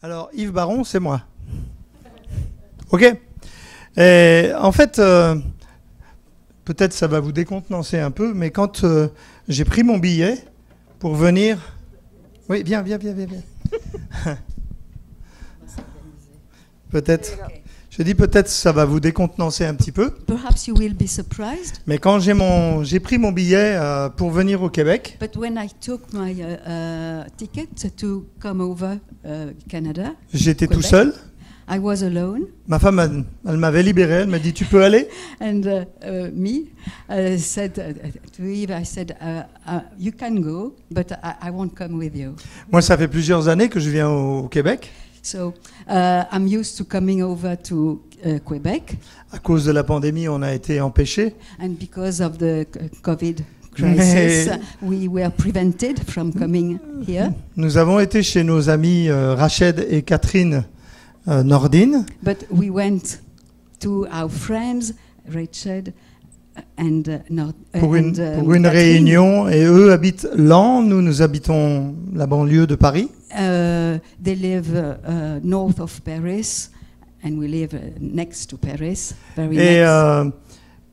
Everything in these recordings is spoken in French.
Alors, Yves Baron, c'est moi. OK. Et en fait, peut-être ça va vous décontenancer un peu, mais quand j'ai pris mon billet pour venir... Oui, viens. Peut-être... Je dis peut-être ça va vous décontenancer un petit peu. Perhaps you will be surprised. Mais quand j'ai pris mon billet pour venir au Québec, But when I took my ticket to come over Canada, j'étais tout Quebec, seul. I was alone, Ma femme, elle m'avait libéré. Elle m'a dit, tu peux aller? and me said to Eve, I said, you can go, but I won't come with you. Moi, ça fait plusieurs années que je viens au Québec. So I'm used to coming over to Quebec, À cause de la pandémie, on a été empêchés. and because of the COVID crisis, we were prevented from coming here. Nous avons été chez nos amis Rachid et Catherine Nordin. But we went to our friends, Rachel and Pour une réunion, et eux habitent Laon, nous habitons la banlieue de Paris. They live north of Paris, and we live next to Paris, very Et next.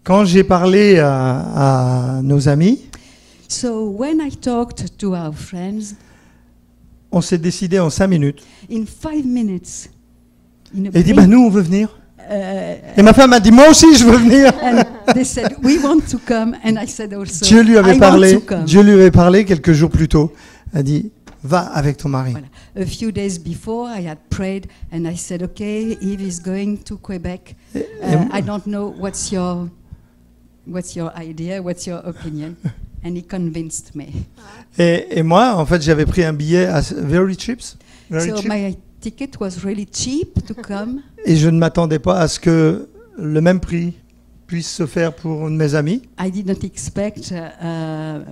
quand j'ai parlé à nos amis, So when I talked to our friends, on s'est décidé en 5 minutes. in 5 minutes, in a Et il dit, blink, nous on veut venir. uh, Et ma femme a dit, moi aussi je veux venir. and they said, we want to come, and I said also, Dieu lui I avait want parlé. to come. Dieu lui avait parlé quelques jours plus tôt. Elle a dit, va avec ton mari. Voilà. A few days before, I had prayed, and I said, okay, Eve is going to Quebec. I don't know what's your idea, what's your opinion, and he convinced me. Et moi, en fait, j'avais pris un billet à very cheap. So my ticket was really cheap to come, Et je ne m'attendais pas à ce que le même prix puisse se faire pour une de mes amies. I did not expect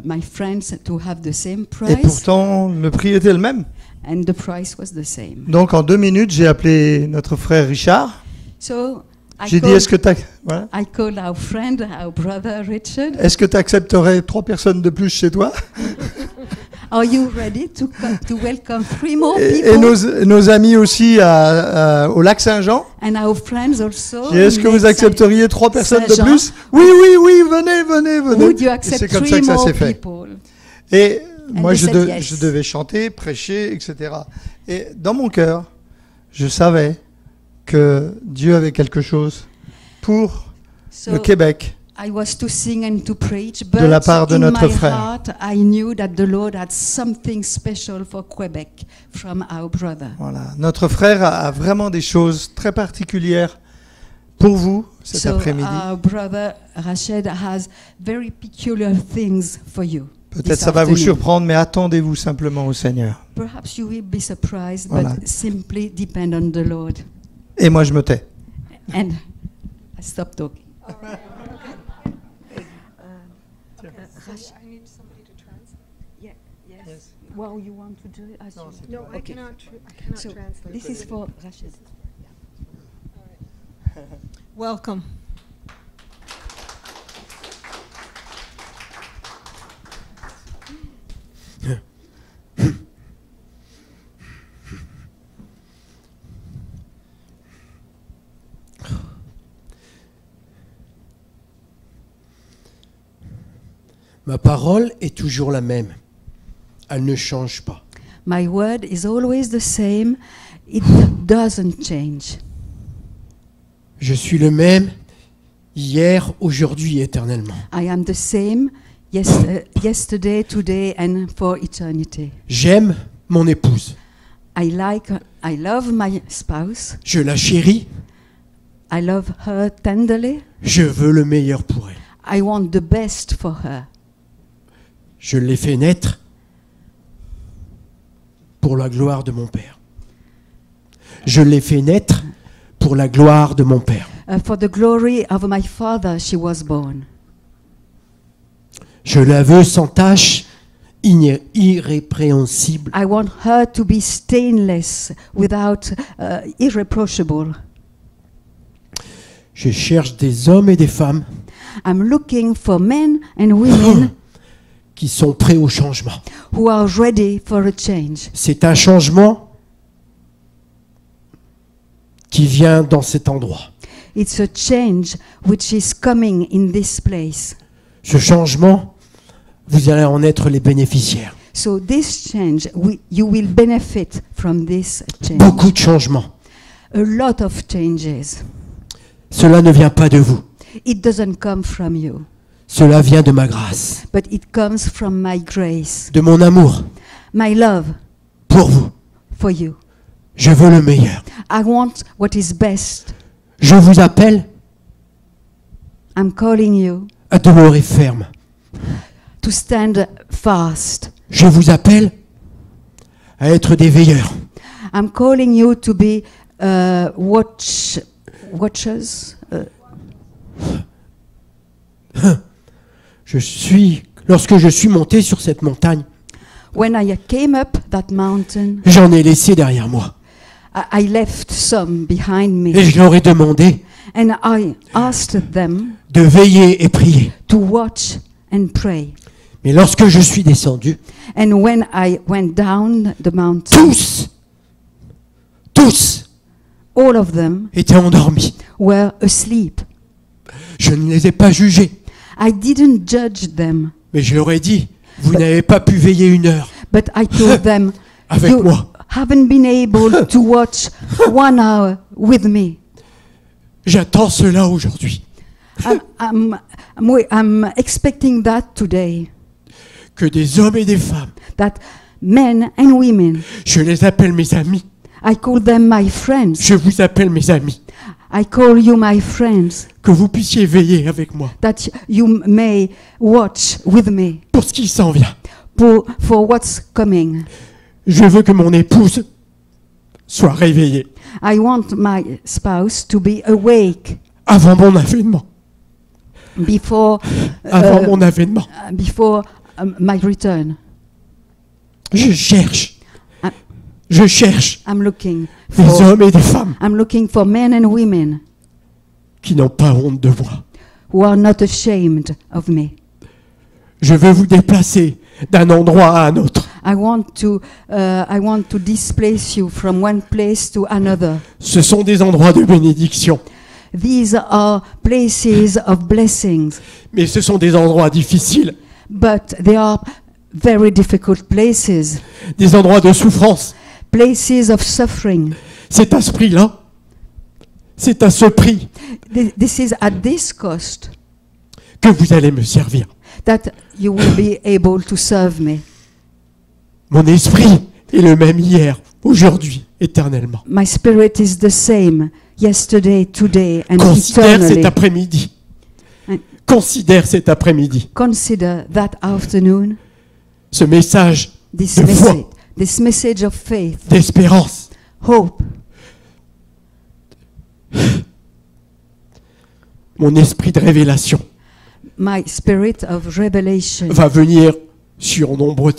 my friends to have the same Et price, pourtant, le prix était le même. and the price was the same. Donc, en 2 minutes, j'ai appelé notre frère Richard. So J'ai dit, est-ce que I called our friend, our brother Richard. est-ce que tu accepterais 3 personnes de plus chez toi? Are you ready to welcome 3 more Et people? nos amis aussi au lac Saint-Jean. And our friends also. J'ai dit, est-ce que vous accepteriez 3 personnes de Saint-Jean. plus? Oui, venez. Would you Et accept c'est comme 3 ça que ça more s'est fait. people? Et moi, they said yes. je devais chanter, prêcher, etc. Et dans mon cœur, je savais que Dieu avait quelque chose pour So le Québec. I was to sing and to preach, but la part de in notre my frère. heart, I knew that the Lord had something special for Quebec from our brother. Voilà. Notre frère a vraiment des choses très particulières pour vous cet So après-midi. our brother Rachid has very peculiar things for you. Peut-être this ça va vous afternoon. surprendre, mais attendez-vous simplement au Seigneur. Perhaps you will be surprised, Voilà. but simply depend on the Lord. Et moi, je me tais. And I stop talking. I need somebody to translate. Yeah, yes. Well, you want to do it as you No, I Okay. cannot So translate. this is for Rachid. Welcome. Ma parole est toujours la même. Elle ne change pas. My word is always the same. It doesn't change. Je suis le même hier, aujourd'hui, éternellement. I am the same yesterday, today, and for eternity. J'aime mon épouse. I love my spouse. Je la chéris. I love her tenderly. Je veux le meilleur pour elle. I want the best for her. Je l'ai fait naître pour la gloire de mon Père. Je l'ai fait naître pour la gloire de mon Père. For the glory of my Father, she was born. Je la veux sans tache, irrépréhensible. I want her to be stainless, without irreproachable. Je cherche des hommes et des femmes I'm looking for men and women qui sont prêts au changement. who are ready for a change. C'est un changement qui vient dans cet endroit. It's a change which is coming in this place. Ce changement, vous allez en être les bénéficiaires. So this change, you will benefit from this change. Beaucoup de changements. A lot of changes. Cela ne vient pas de vous. It doesn't come from you, Cela vient de ma grâce, but it comes from my grace, de mon amour my love pour vous. for you. Je veux le meilleur. I want what is best. Je vous appelle I'm calling you à demeurer ferme. to stand fast. Je vous appelle à être des veilleurs. I'm calling you to be watchers. Lorsque je suis monté sur cette montagne, When I came up that mountain, j'en ai laissé derrière moi. I left some behind Et me, je leur ai demandé and I asked them de veiller et prier. to watch and pray. Mais lorsque je suis descendu, And when I went down the mountain, tous all of them étaient endormis. were asleep. Je ne les ai pas jugés, I didn't judge them, mais je leur ai dit, vous n'avez pas pu veiller 1 heure but I told them, avec you moi. haven't been able to watch 1 hour with me. J'attends cela aujourd'hui. I'm expecting that today, Que des hommes et des femmes, that men and women, je les appelle mes amis. I call them my friends. Je vous appelle mes amis. I call you my friends, Que vous puissiez veiller avec moi that you may watch with me pour ce qui s'en vient. for what's coming. Je veux que mon épouse soit réveillée I want my spouse to be awake avant mon avènement. before Avant mon avènement. my return. Je cherche. Ah. Je cherche I'm looking des for hommes et des femmes men and women qui n'ont pas honte de moi. who are not ashamed of me. Je veux vous déplacer d'un endroit à un autre. I want to displace you from one place to another. Ce sont des endroits de bénédiction, These are places of blessings, mais ce sont des endroits difficiles, but they are very difficult places, des endroits de souffrance. places of suffering. C'est à ce prix-là, c'est à ce prix This is at this cost que vous allez me servir. that you will be able to serve me. Mon esprit est le même hier, aujourd'hui, éternellement. My spirit is the same yesterday, today, and Considère cet eternally. après-midi. Hein. Considère cet après-midi Consider that afternoon ce message this de foi, message, this message of faith, d'espérance. hope. Mon esprit de révélation My spirit of revelation va venir sur nombre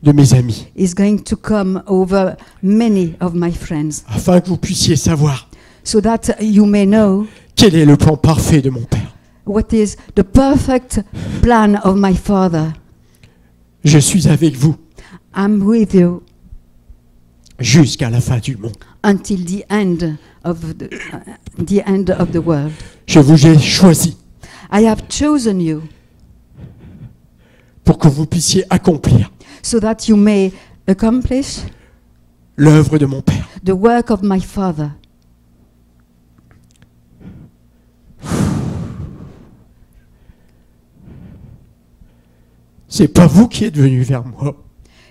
de mes amis, is going to come over many of my friends, afin que vous puissiez savoir so that you may know quel est le plan parfait de mon Père. what is the perfect plan of my Father. Je suis avec vous I'm with you jusqu'à la fin du monde. until the end of the world. Je vous ai choisi I have chosen you pour que vous puissiez accomplir so that you may accomplish l'œuvre de mon Père. the work of my Father. C'est pas vous qui êtes venu vers moi,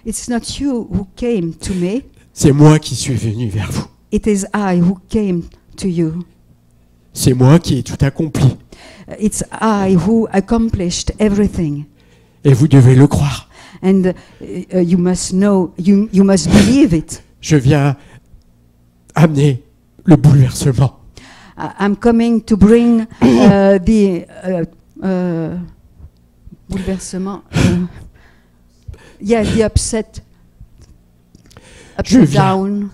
It's not you who came to me, c'est moi qui suis venu vers vous. it is I who came to you. C'est moi qui ai tout accompli. It's I who accomplished everything. Et vous devez le croire. And you must know, you must believe it. Je viens amener le bouleversement. I'm coming to bring the bouleversement. The upset, Je upside viens. down.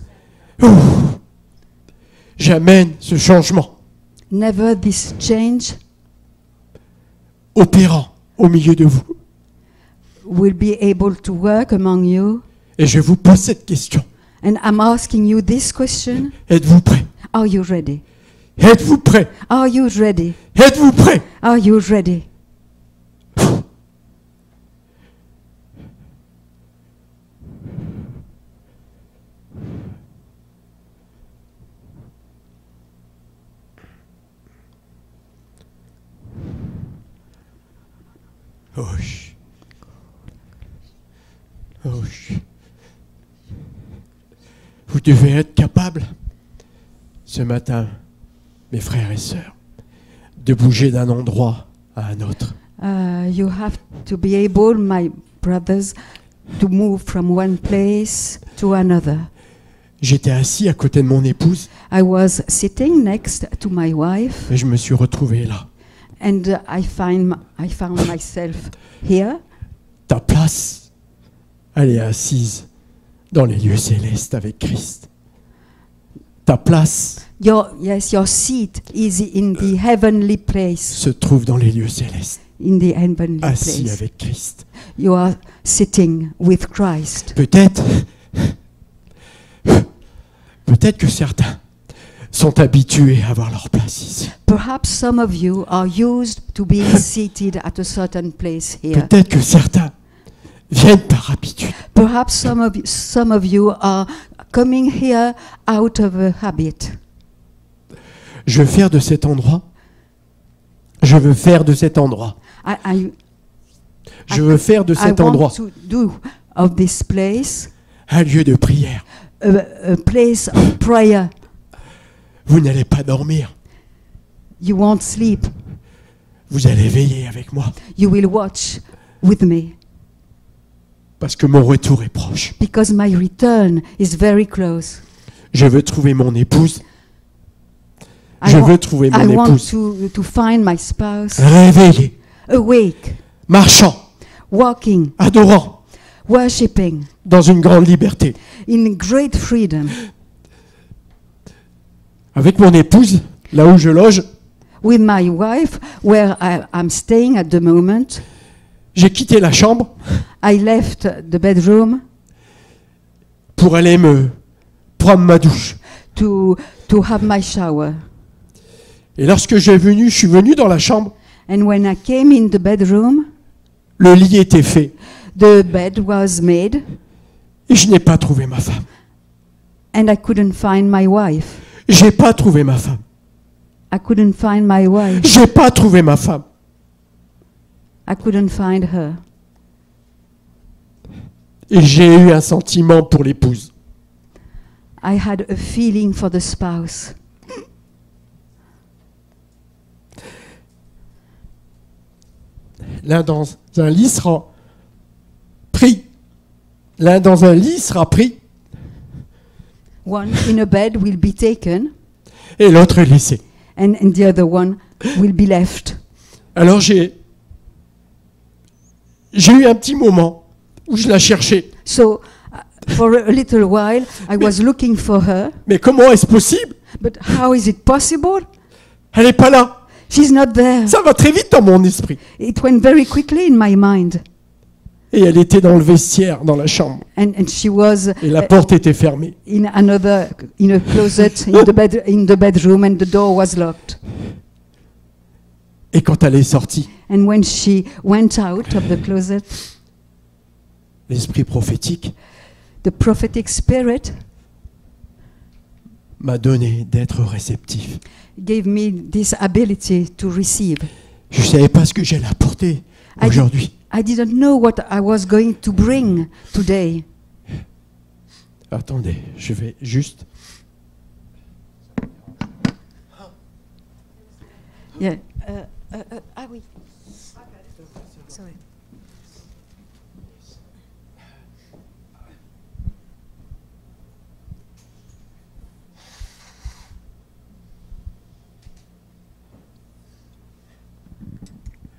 J'amène ce changement Never this change opérant au milieu de vous. will be able to work among you. Et je vous pose cette question. And I'm asking you this question. Êtes-vous prêts? Are you ready? Êtes-vous prêts? Are you ready? Êtes-vous prêts? Are you ready? Oh, chut. Oh, chut. Vous devez être capable, ce matin, mes frères et sœurs, de bouger d'un endroit à un autre. You have to be able, my brothers, to move from one place to another. J'étais assis à côté de mon épouse I was sitting next to my wife, et je me suis retrouvé là. and I found myself here. Ta place, elle est assise dans les lieux célestes avec Christ. Ta place Your seat is in the heavenly place. se trouve dans les lieux célestes, In the heavenly assis place. avec Christ. You are sitting with Christ. Peut-être que certains sont habitués à avoir leur place ici. Perhaps some of you are used to being seated at a certain place here. Peut-être que certains viennent par habitude. Perhaps some of you are coming here out of a habit. Je veux faire de cet endroit. Je veux faire de cet endroit. I endroit want to do of this place un lieu de prière. a place of prayer. Vous n'allez pas dormir. You won't sleep. Vous allez veiller avec moi. You will watch with me, Parce que mon retour est proche. because my return is very close. Je veux trouver mon épouse. I Je want- veux trouver I mon want épouse. to find my spouse Réveillée, awake, marchant, walking, adorant, worshipping dans une grande liberté. in great freedom. Avec mon épouse, là où je loge, With my wife, where I'm staying at the moment, j'ai quitté la chambre I left the bedroom pour aller me prendre ma douche. to have my shower. Et lorsque je suis venu dans la chambre, And when I came in the bedroom, le lit était fait the bed was made, et je n'ai pas trouvé ma femme. and I couldn't find my wife. J'ai pas trouvé ma femme. I couldn't find my wife. J'ai pas trouvé ma femme. I couldn't find her. Et j'ai eu un sentiment pour l'épouse. I had a feeling for the spouse. L'un dans un lit sera pris. L'un dans un lit sera pris One in a bed will be taken, et l'autre est laissé. and the other one will be left. Alors j'ai eu un petit moment où je la cherchais. So, for a little while, I was looking for her, Mais comment est-ce possible? but how is it possible? Elle n'est pas là. She's not there. Ça va très vite dans mon esprit. It went very quickly in my mind, Et elle était dans le vestiaire, dans la chambre. and she was Et la porte était fermée. in a closet in the bedroom, and the door was locked. Et quand elle est sortie, And when she went out of the closet, l'esprit prophétique the prophetic spirit m'a donné d'être réceptif. gave me this ability to receive. Je ne savais pas ce que j'allais apporter aujourd'hui. I didn't know what I was going to bring today. Attendez, je vais juste... Yeah. Ah oui. Sorry.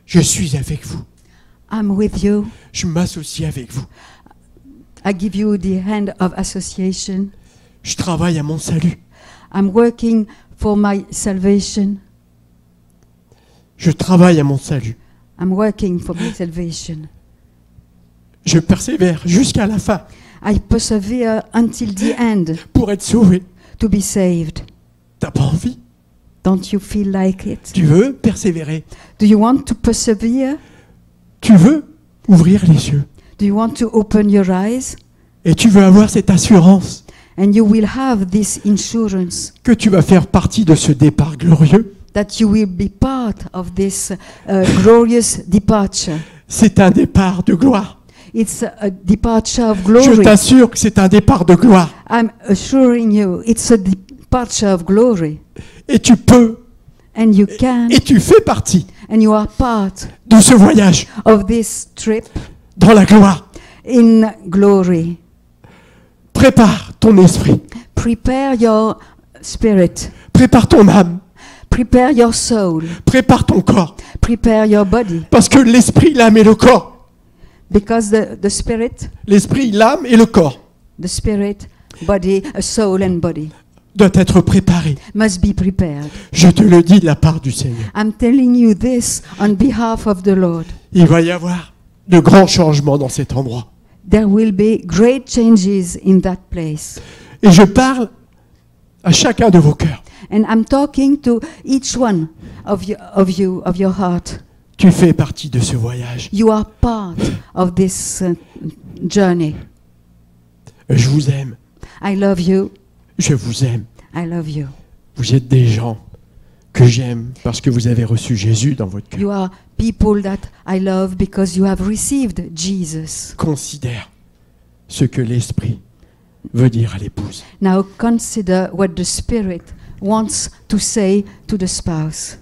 Je suis avec vous. I'm with you. Je m'associe avec vous. I give you the hand of association. Je travaille à mon salut. I'm working for my salvation. Je travaille à mon salut. I'm working for my salvation. Je persévère jusqu'à la fin I persevere until the end pour être sauvé. to be saved. T'as pas envie? Don't you feel like it? Tu veux persévérer? Do you want to persevere? Tu veux ouvrir les yeux? Do you want to open your eyes? Et tu veux avoir cette assurance And you will have this insurance que tu vas faire partie de ce départ glorieux. that you will be part of this glorious departure. C'est un départ de gloire. It's a departure of Je glory. t'assure que c'est un départ de gloire. I'm assuring you, it's a departure of glory. Et tu peux, And you can, et tu fais partie and you are part de ce voyage of this trip dans la gloire. in glory. Prépare ton esprit, Prepare your spirit. prépare ton âme, Prepare your soul. prépare ton corps. Prepare your body. Parce que l'esprit, l'âme et le corps, Because the spirit, l'esprit, l'âme et le corps body, a soul and body doivent être préparés. must be prepared. Je te le dis de la part du Seigneur. I'm telling you this on behalf of the Lord. Il va y avoir de grands changements dans cet endroit. There will be great changes in that place. Et je parle à chacun de vos cœurs. And I'm talking to each one of your heart. Tu fais partie de ce voyage. You are part of this journey. Je vous aime. I love you. Je vous aime. I love you. Vous êtes des gens que j'aime parce que vous avez reçu Jésus dans votre cœur. You are people that I love because you have received Jesus. Considère ce que l'Esprit veut dire à l'épouse. Now consider what the Spirit wants to say to the spouse.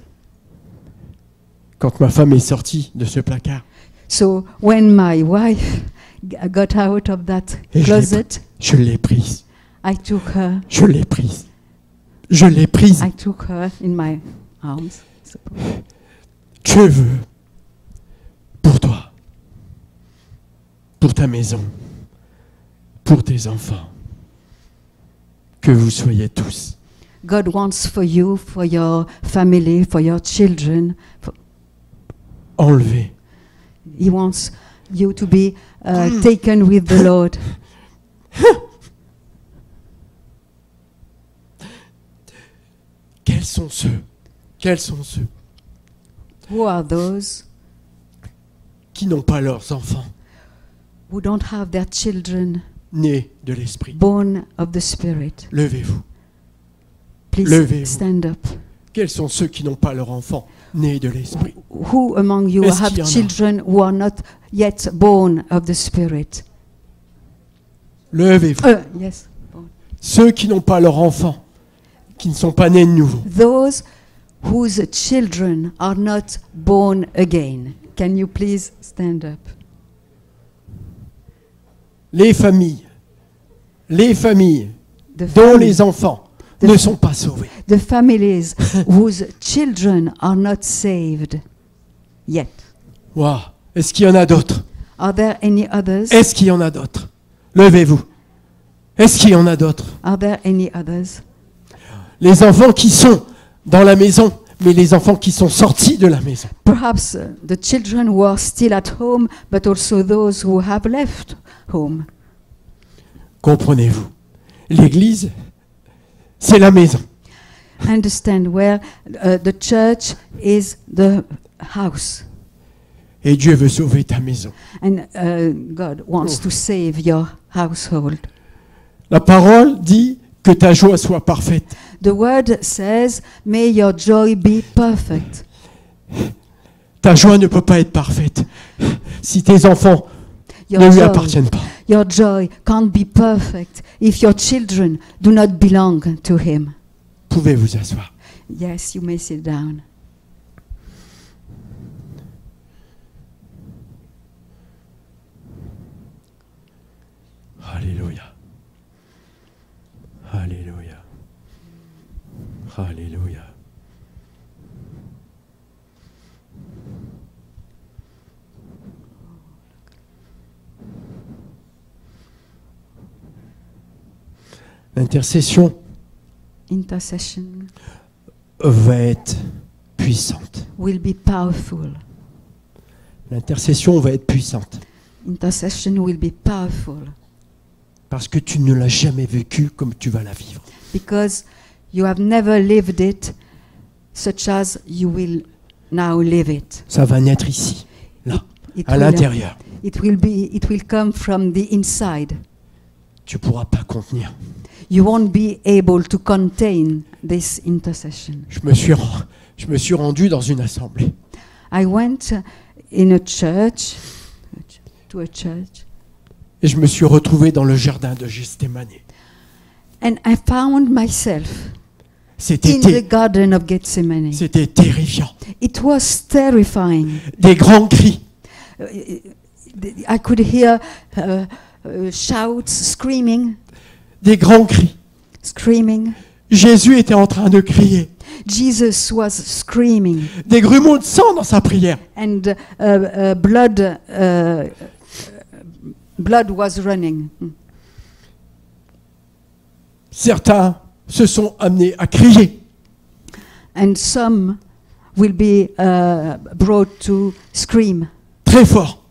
Quand ma femme est sortie de ce placard, So when my wife got out of that et closet, je l'ai prise. I took her. Je l'ai prise. Je l'ai prise. I took her in my arms. Dieu veut pour toi, pour ta maison, pour tes enfants, que vous soyez tous God wants for you, for your family, for your children. enlevés He wants you to be taken with the Lord. Quels sont ceux Who are those qui n'ont pas leurs enfants who don't have their children nés de l'Esprit? born of the Spirit? Levez-vous. Please Levez-vous. stand up. Quels sont ceux qui n'ont pas leurs enfants nés de l'Esprit? Who among you Est-ce qu'il have y en a? children who are not yet born of the Spirit? Levez-vous. Yes. Ceux qui n'ont pas leurs enfants, qui ne sont pas nés de nouveau. Those whose children are not born again. Can you please stand up? Les familles The, dont fam- les enfants The- ne sont pas sauvés. the families whose children are not saved yet. Wow. Est-ce qu'il y en a d'autres? Are there any others? Est-ce qu'il y en a d'autres? Levez-vous. Est-ce qu'il y en a d'autres? Are there any others? Les enfants qui sont dans la maison, mais les enfants qui sont sortis de la maison. Perhaps the children who are still at home, but also those who have left home. Comprenez-vous? L'Église, c'est la maison. Understand where the church is the house. Et Dieu veut sauver ta maison. And God wants to save your household. La parole dit que ta joie soit parfaite. The word says, may your joy be perfect. Ta joie ne peut pas être parfaite si tes enfants Your ne lui joy, appartiennent pas. your joy can't be perfect if your children do not belong to Him. Pouvez vous asseoir. Yes, you may sit down. Alléluia. Alléluia. Alléluia. L'intercession Intercession va être puissante. will be powerful. L'intercession va être puissante Intercession will be powerful parce que tu ne l'as jamais vécue comme tu vas la vivre. because You have never lived it such as you will now live it. Ça va naître ici, là, It à will, l'intérieur. it will come from the inside. Tu ne pourras pas contenir. You won't be able to contain this intercession. Je me suis rendu dans une assemblée. I went in a church, to a church, Et je me suis retrouvé dans le jardin de Gethsémane. and I found myself C'était in the Garden of Gethsemane. c'était terrifiant. It was terrifying. Des grands cris, I could hear shouts, screaming. Screaming. Jésus était en train de crier. Jesus was screaming, Des grumeaux de sang dans sa prière. and blood was running. Certains se sont amenés à crier. And some will be brought to scream Très fort.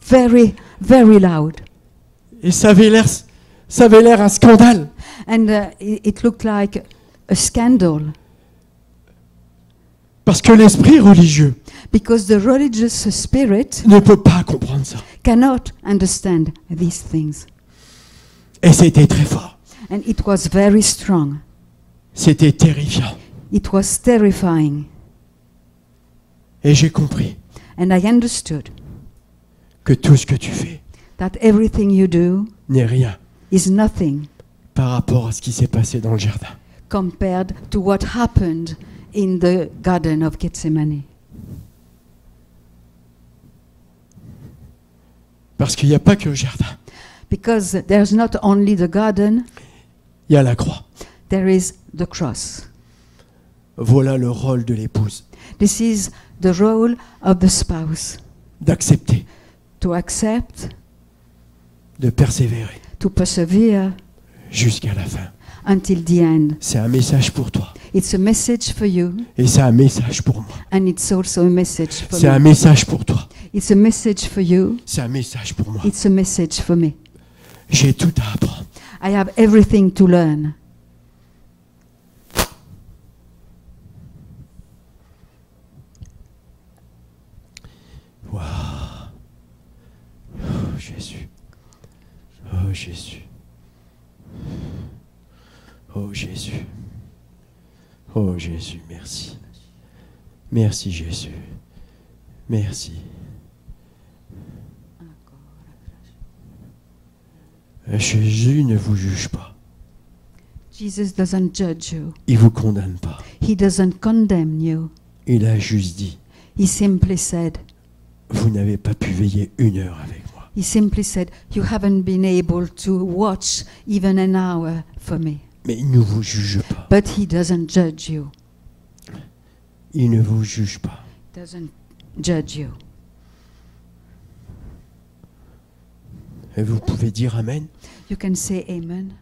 very, very loud. Et ça avait l'air un scandale. And it looked like a scandal, Parce que l'esprit religieux because the religious spirit ne peut pas comprendre ça. cannot understand these things. Et c'était très fort. And it was very strong. C'était terrifiant. It was terrifying. Et j'ai compris And I understood que tout ce que tu fais that everything you do n'est rien is nothing par rapport à ce qui s'est passé dans le jardin. compared to what happened in the Garden of Gethsemane. Parce qu'il n'y a pas que le jardin. Because there's not only the garden, Il y a la croix. there is the cross. Voilà le rôle de l'épouse. This is the role of the spouse, D'accepter, to accept, de persévérer to persevere jusqu'à la fin. until the end. C'est un message pour toi. It's a message for you, Et c'est un message pour moi. and it's also a message for C'est un me. message pour toi. It's a message for you, C'est un message pour moi. it's a message for me. J'ai tout à apprendre. I have everything to learn. Waouh. Oh Jésus. Oh Jésus. Oh Jésus. Oh Jésus, merci. Merci Jésus. Merci. Jésus ne vous juge pas. Jesus doesn't judge you. Il vous condamne pas. He doesn't condemn you. Il a juste dit, He simply said, vous n'avez pas pu veiller 1 heure avec moi. he simply said, you haven't been able to watch even an hour for me. Mais il ne vous juge pas. But he doesn't judge you. Il ne vous juge pas. Doesn't judge you. Et vous pouvez dire Amen. You can say amen.